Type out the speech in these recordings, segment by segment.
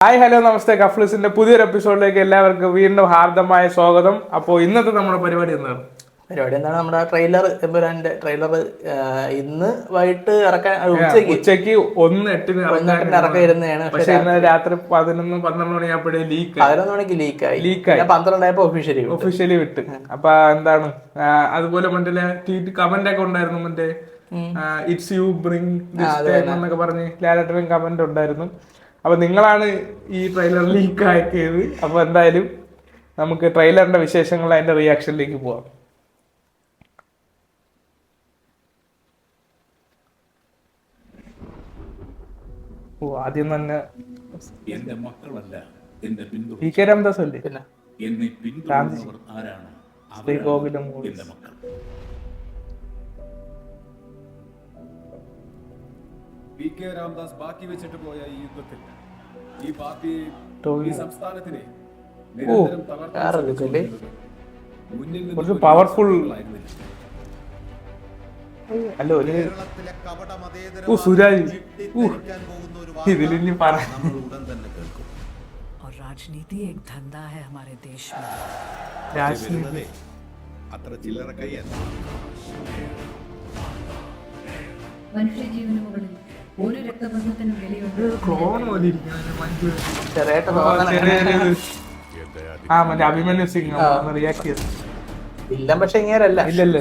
Hi hello നമസ്തേ. കഫ്ലീസിന്റെ പുതിയൊരു എപ്പിസോഡിലേക്ക് എല്ലാവർക്കും വീണ്ടും ഹാർദമായ സ്വാഗതം. അപ്പോൾ ഇന്നത്തെ നമ്മുടെ പരിപാടി എന്താണ്? നമ്മുടെ ട്രെയിലർ എമ്പുരാന്റെ ട്രെയിലർ ഇന്ന് വൈകിട്ട് ഇറക്കാൻ ഉച്ചയ്ക്ക് 1:08 ഇറക്കാൻ ഇരുന്നതാണ്. പക്ഷെ ഇന്ന് രാത്രി 11-12 മണിയാകുമ്പോഴേ 11 മണിക്ക് ലീക്കായി 12 ആയപ്പോ ഒഫീഷ്യലി വിട്ട്. അപ്പൊ എന്താണ് അതുപോലെ മറ്റേ ട്വീറ്റ് കമന്റ് ഒക്കെ ഉണ്ടായിരുന്നു, മറ്റേ ഇറ്റ്സ് യു ബ്രിങ് എന്നൊക്കെ പറഞ്ഞ് ലാലേട്ടനും കമന്റ് ഉണ്ടായിരുന്നു. അപ്പൊ നിങ്ങളാണ് ഈ ട്രെയിലർ ലീക്ക് ആക്കിയത്. അപ്പൊ എന്തായാലും നമുക്ക് ട്രെയിലറിന്റെ വിശേഷങ്ങൾ, അതിന്റെ റിയാക്ഷനിലേക്ക് പോവാം. ആദ്യം തന്നെ എന്റെ മക്കളല്ല എന്റെ പി കെ രാമദാസ് അല്ലേ, എന്നെ പിന്തുണക്കുന്നവർ ആരാണ്? ശ്രീകോവിലും എന്റെ മക്കൾ. പി കെ രാമദാസ് ബാക്കി വെച്ചിട്ട് പോയ ഈ യുദ്ധത്തിൽ ഈ പാർട്ടി ഈ സംസ്ഥാനത്തിനെ നിരന്തരം കുറച്ച് പവർഫുൾ അല്ലോ സുരാജ് ഇതിലിഞ്ഞ് പറ. राजनीति एक धंधा है हमारे देश में. രാജനീതി അത്ര ചില്ലറ കൈയല്ല. മനുഷ്യജീവന് മുകളിൽ ഒരു രക്തബന്ധത്തിനും വിലയുണ്ട്. ക്ലോൺ പോലെ ഇരിക്കുന്നു മഞ്ജു. മറ്റേ അഭിമന്യു സിംഗ് റിയാക്ട് ചെയ്തു. ഇല്ല, പക്ഷെ ഇങ്ങനെയല്ല. ഇല്ലല്ലോ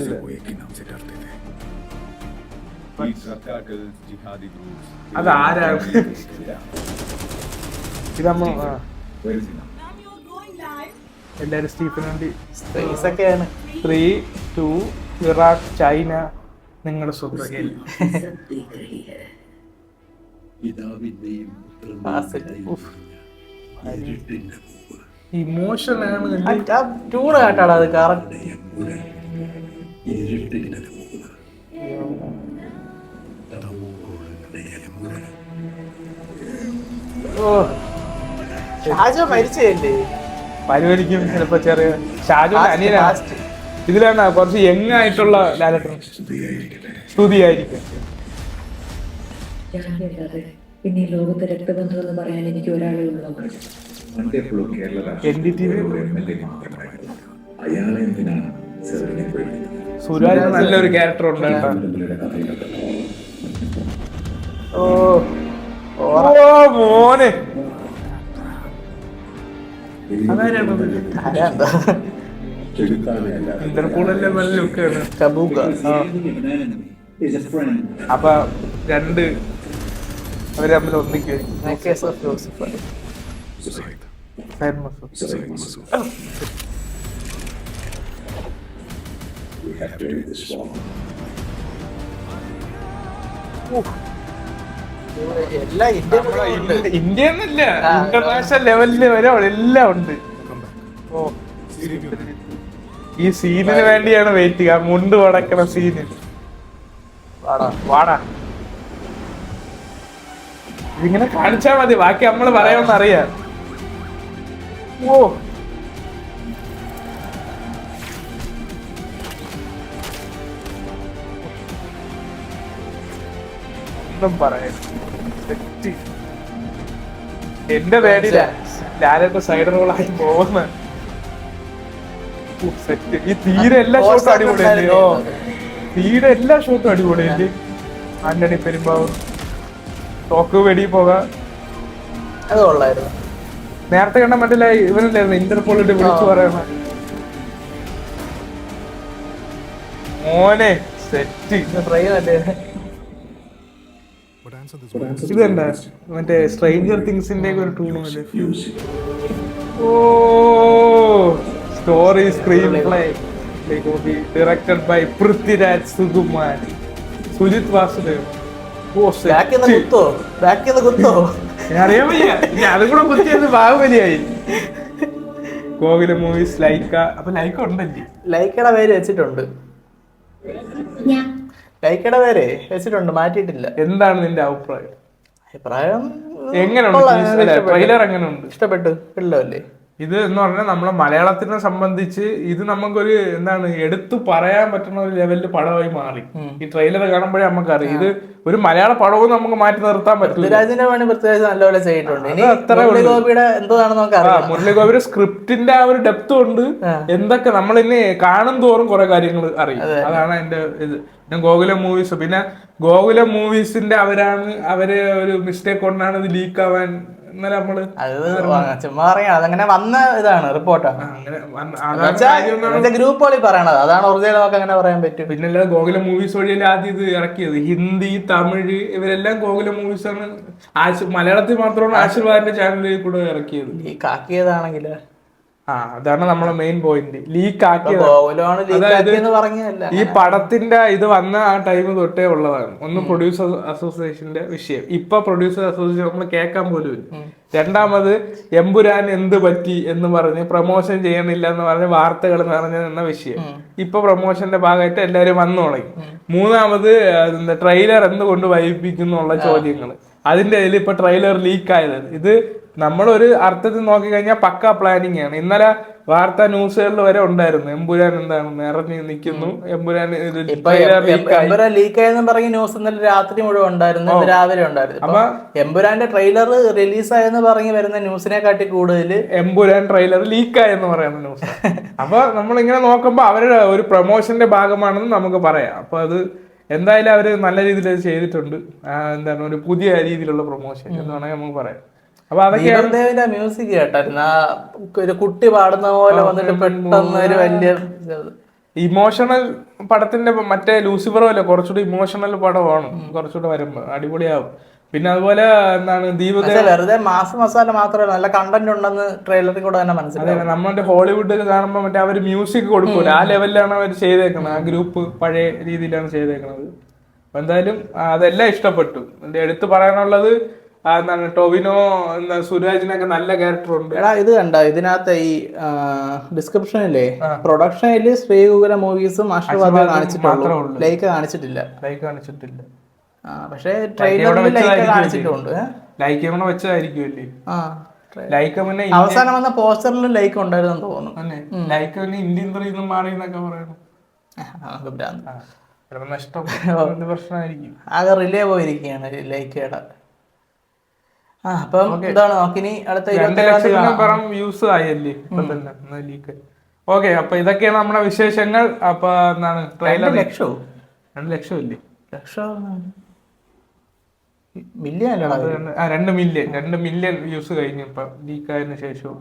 അതാരാണ് ഇതമ്മ. എല്ലാരും സ്റ്റീഫൻ വേണ്ടി ഒക്കെയാണ്. 3, 2 ഇറാഖ്, ചൈന നിങ്ങളുടെ സ്വന്തം. ഇമോഷനാണ് ട്യൂണ് കേട്ടാടാ, അത് കറക്റ്റ്. ഷാജോ മരിച്ചല്ലേ? പരിപാടിക്കും ചിലപ്പോ ചെറിയ ഷാജു അനിയനാണ്. ഇതിലാണ് കുറച്ച് യങ് ആയിട്ടുള്ള ലാലേട്ടൻ സ്തുതിയായിരിക്കും. പിന്നെ ഈ ലോകത്തെ രക്തബന്ധം എന്ന് പറയാൻ എനിക്ക് ഒരാളെ ഉള്ളൂ. സുരാജ് നല്ലൊരു ക്യാരക്ടർ ഉണ്ട് കേട്ടോ. മോനെ ഇന്റർപോളല്ലേ നല്ല ലുക്കാണ്. അപ്പൊ രണ്ട് അവര് തമ്മിൽ ഒന്നിക്കും. ഇന്ത്യ എന്നല്ല, ഇന്റർനാഷണൽ ലെവലില് വരെ എല്ലാം ഉണ്ട്. ഈ സീനിന് വേണ്ടിയാണ് വെയിറ്റ് ചെയ്യുക. മുണ്ട് വടക്കണ സീന്. വാടാ ഇതിങ്ങനെ കാണിച്ചാ മതി, ബാക്കി നമ്മള് പറയാമെന്ന് അറിയാം. ഒന്നും പറയാം. എന്റെ പേടിയില്ല ലാലേട്ട സൈഡ് റോളായി പോകുന്ന സെറ്റ്. ഈ തീരെ എല്ലാ ഷോട്ടും അടിപൊളിയല്ലയോ? തീരെ എല്ലാ ഷോട്ടും അടിപൊളിയല്ലേ? ആന്റണി പെരുമ്പാവൂർ തോക്ക് വെടി പോകാം. അത് കൊള്ളായിരുന്നു. നേരത്തെ കണ്ട മറ്റേ ഇവനല്ലായിരുന്നു ഇന്റർപോളിട്ട് വിളിച്ചു പറയണ മോനെ സെറ്റ്. ഇതെന്താ മറ്റേ സ്ട്രേഞ്ചർ തിങ്സിന്റെ ഒരു ടൂണല്ലേ? Story screen play directed by Prithviraj Sukumar, Sujith Vasudev. അറിയാൻ വയ്യ, അതും കൂടെ കുത്തിയത് ബാഹുബലിയായി. കോവില മൂവീസ് ലൈക്ക. അപ്പൊ ലൈക്ക ഉണ്ടല്ലേ? ലൈക്കയുടെ പേര് വെച്ചിട്ടുണ്ട്. ലൈക്കയുടെ പേര് വെച്ചിട്ടുണ്ട്, മാറ്റിയിട്ടില്ല. എന്താണ് നിന്റെ അഭിപ്രായം? അഭിപ്രായം എങ്ങനെയുണ്ട് ട്രെയിലർ? എങ്ങനെയുണ്ട്? ഇഷ്ടപ്പെട്ടു. അല്ലേ ഇത് എന്ന് പറഞ്ഞാൽ നമ്മളെ മലയാളത്തിനെ സംബന്ധിച്ച് ഇത് നമുക്കൊരു എന്താണ് എടുത്തു പറയാൻ പറ്റുന്ന ഒരു ലെവലിൽ പടമായി മാറി. ഈ ട്രെയിലർ കാണുമ്പോഴേ നമുക്കറിയാം ഇത് ഒരു മലയാള പടവും നമുക്ക് മാറ്റി നിർത്താൻ പറ്റില്ല. പൃഥ്വിരാജിന്റെ പണി പ്രത്യേകിച്ച് നല്ലപോലെ ചെയ്തിട്ടുണ്ട്. ഇനി മുരളി ഗോപിയുടെ എന്താണെന്ന് നമുക്ക് അറിയാം. മുരളി ഗോപിയുടെ സ്ക്രിപ്റ്റിന്റെ ആ ഒരു ഡെപ്ത് കൊണ്ട് എന്തൊക്കെ നമ്മൾ ഇനി കാണും തോറും കുറെ കാര്യങ്ങൾ അറിയും. അതാണ് അതിന്റെ ഇത്. പിന്നെ ഗോകുലം മൂവീസ്, പിന്നെ ഗോകുലം മൂവീസിന്റെ അവര് ഒരു മിസ്റ്റേക്ക് കൊണ്ടാണ് ഇത് ലീക്ക് ആവാൻ ഇന്നലെ നമ്മള് ചുമ്മാ പറയാം. അതങ്ങനെ വന്ന ഇതാണ് റിപ്പോർട്ടാണ്. ഗ്രൂപ്പുകളിൽ പറയണത് അതാണ് ഒറിജിനൽ. നമുക്ക് അങ്ങനെ പറയാൻ പറ്റും. പിന്നെ ഗോകുലം മൂവീസ് വഴിയല്ലേ ആദ്യം ഇത് ഇറക്കിയത്. ഹിന്ദി, തമിഴ് ഇവരെല്ലാം ഗോകുലം മൂവീസ് ആണ്. മലയാളത്തിൽ മാത്രമാണ് ആശീർവാദിന്റെ ചാനലിൽ കൂടെ ഇറക്കിയത്. ഈ കാക്കിയതാണെങ്കില് അതാണ് നമ്മളെ മെയിൻ പോയിന്റ്. ലീക്ക് ആക്കിയത്. ഈ പടത്തിന്റെ ഇത് വന്ന ആ ടൈം തൊട്ടേ ഉള്ളതാണ്. ഒന്ന് പ്രൊഡ്യൂസർ അസോസിയേഷന്റെ വിഷയം. ഇപ്പൊ പ്രൊഡ്യൂസർ അസോസിയേഷൻ നമ്മൾ കേൾക്കാൻ പോലും ഇല്ല. രണ്ടാമത് എമ്പുരാൻ എന്ത് പറ്റി എന്ന് പറഞ്ഞ് പ്രൊമോഷൻ ചെയ്യണില്ല എന്ന് പറഞ്ഞ് വാർത്തകൾ നിറഞ്ഞു നിന്ന വിഷയം. ഇപ്പൊ പ്രൊമോഷന്റെ ഭാഗമായിട്ട് എല്ലാവരും വന്നു തുടങ്ങി. മൂന്നാമത് ട്രെയിലർ എന്തുകൊണ്ട് വൈകിപ്പിക്കുന്നുള്ള ചോദ്യങ്ങൾ. അതിന്റെ ഇതിൽ ഇപ്പൊ ട്രെയിലർ ലീക്ക് ആയത്. ഇത് നമ്മളൊരു അർത്ഥത്തിൽ നോക്കിക്കഴിഞ്ഞാൽ പക്ക പ്ലാനിങ് ആണ്. ഇന്നലെ വാർത്താ ന്യൂസുകളിൽ വരെ ഉണ്ടായിരുന്നു എമ്പുരാൻ എന്താണ് ഇറങ്ങി നിൽക്കുന്നു, എമ്പുരാൻ ലീക്കായെന്ന് പറഞ്ഞ ന്യൂസ് ഇന്നലെ രാത്രി മുഴുവൻ ഉണ്ടായിരുന്നു, ഇന്ന് രാവിലെ ഉണ്ടായിരുന്നു. അപ്പൊ എമ്പുരാന്റെ ട്രെയിലർ റിലീസായെന്ന് പറഞ്ഞ് വരുന്ന ന്യൂസിനെ കാട്ടി കൂടുതൽ എമ്പുരാൻ ട്രെയിലർ ലീക്കായെന്ന് പറയുന്ന ന്യൂസ്. അപ്പൊ നമ്മളിങ്ങനെ നോക്കുമ്പോ അവരുടെ ഒരു പ്രൊമോഷന്റെ ഭാഗമാണെന്ന് നമുക്ക് പറയാം. അപ്പൊ അത് എന്തായാലും അവര് നല്ല രീതിയിൽ അത് ചെയ്തിട്ടുണ്ട്. എന്താണ് ഒരു പുതിയ രീതിയിലുള്ള പ്രൊമോഷൻ എന്ന് വേണമെങ്കിൽ നമുക്ക് പറയാം. അപ്പൊ അതൊക്കെ മ്യൂസിക് കേട്ടായിരുന്നു. ഒരു കുട്ടി പാടുന്ന പോലെ വന്നിട്ട് പെട്ടെന്ന് ഒരു വലിയ ഇമോഷണൽ പടത്തിന്റെ മറ്റേ ലൂസിഫർ പോലെ കുറച്ചുകൂടി ഇമോഷണൽ പടമാണ്. കുറച്ചുകൂടെ വരുമ്പോ അടിപൊളിയാവും. പിന്നെ അതുപോലെ എന്താണ് വെറുതെ മാസ് മസാല മാത്രമല്ല നല്ല കണ്ടന്റ് ഉണ്ടെന്ന് ട്രെയിലറിൽ കൂടെ തന്നെ മനസ്സിലായി. നമ്മുടെ ഹോളിവുഡ് കാണുമ്പോൾ മറ്റേ അവര് മ്യൂസിക് കൊടുക്കൂല, ആ ലെവലിലാണ് അവർ ചെയ്തേക്കണത്. ആ ഗ്രൂപ്പ് പഴയ രീതിയിലാണ് ചെയ്തേക്കണത്. അപ്പൊ എന്തായാലും അതെല്ലാം ഇഷ്ടപ്പെട്ടു. എന്റെ എടുത്തു പറയാനുള്ളത് എന്താണ് ടോവിനോ സുരാജിനൊക്കെ നല്ല ക്യാരക്ടർ ഉണ്ട്. എടാ ഇത് കണ്ട ഇതിനകത്ത് ഈ ഡിസ്ക്രിപ്ഷനിലെ പ്രൊഡക്ഷനില് ശ്രീകുകുല മൂവീസും ആശീർവാദം കാണിച്ചിട്ടുള്ളൂ, ലൈക്ക് കാണിച്ചിട്ടില്ല. പക്ഷെ ട്രെയിലറിൽ ലൈക്ക് കാണിച്ചിട്ടുണ്ട്. ലൈക്ക് വെച്ചതായിരിക്കുമല്ലേ. അവസാനം വന്ന പോസ്റ്ററിലും ലൈക്ക് ഉണ്ടായിരുന്നു തോന്നുന്നു. ലൈക്ക് പിന്നെ ഇന്ത്യൻ ത്രീന്ന് മാറി എന്നൊക്കെ പറയണം. പ്രശ്നമായിരിക്കും. ആകെ റിലേ പോയിരിക്കുകയാണ് ലൈക്കയുടെ. അപ്പം ഇതാണ് നോക്കിനി അടുത്ത 2 ലക്ഷം വ്യൂസ് ആയല്ലേ ഇപ്പൊ തന്നെ ലീക്ക്. ഓക്കെ, അപ്പൊ ഇതൊക്കെയാണ് നമ്മുടെ വിശേഷങ്ങൾ. അപ്പൊ എന്താണ് ട്രെയിലർ 2 ലക്ഷം ഇല്ലേ? മില്യൺ 2 മില്യൺ വ്യൂസ് കഴിഞ്ഞു ഇപ്പൊ ലീക്ക് ആയതിനു ശേഷം.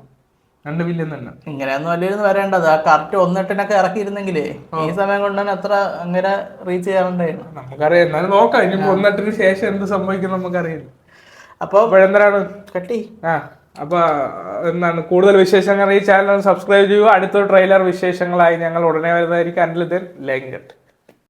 2 മില്യൺ തന്നെ. ഇങ്ങനെയൊന്നും അല്ലായിരുന്നു വരേണ്ടത്. ആ കറക്റ്റ് 1.8 ഇറക്കിയിരുന്നെങ്കിലേ ഈ സമയം കൊണ്ട് തന്നെ എത്ര അങ്ങനെ റീച്ച് ചെയ്യാറുണ്ടായിരുന്നു നമുക്കറിയാം. എന്നാലും നോക്കാം ഇനിയിപ്പോ 1.8 ശേഷം എന്ത് സംഭവിക്കും നമുക്കറിയില്ല. അപ്പൊ എന്താണ് കട്ടി അപ്പൊ എന്താണ് കൂടുതൽ വിശേഷങ്ങൾ ഈ ചാനൽ സബ്സ്ക്രൈബ് ചെയ്യുക. അടുത്ത ട്രെയിലർ വിശേഷങ്ങളായി ഞങ്ങൾ ഉടനെ വരുന്നതായിരിക്കും. അൻറ്റിൽ ദെൻ ലൈക്ക് ഇറ്റ്.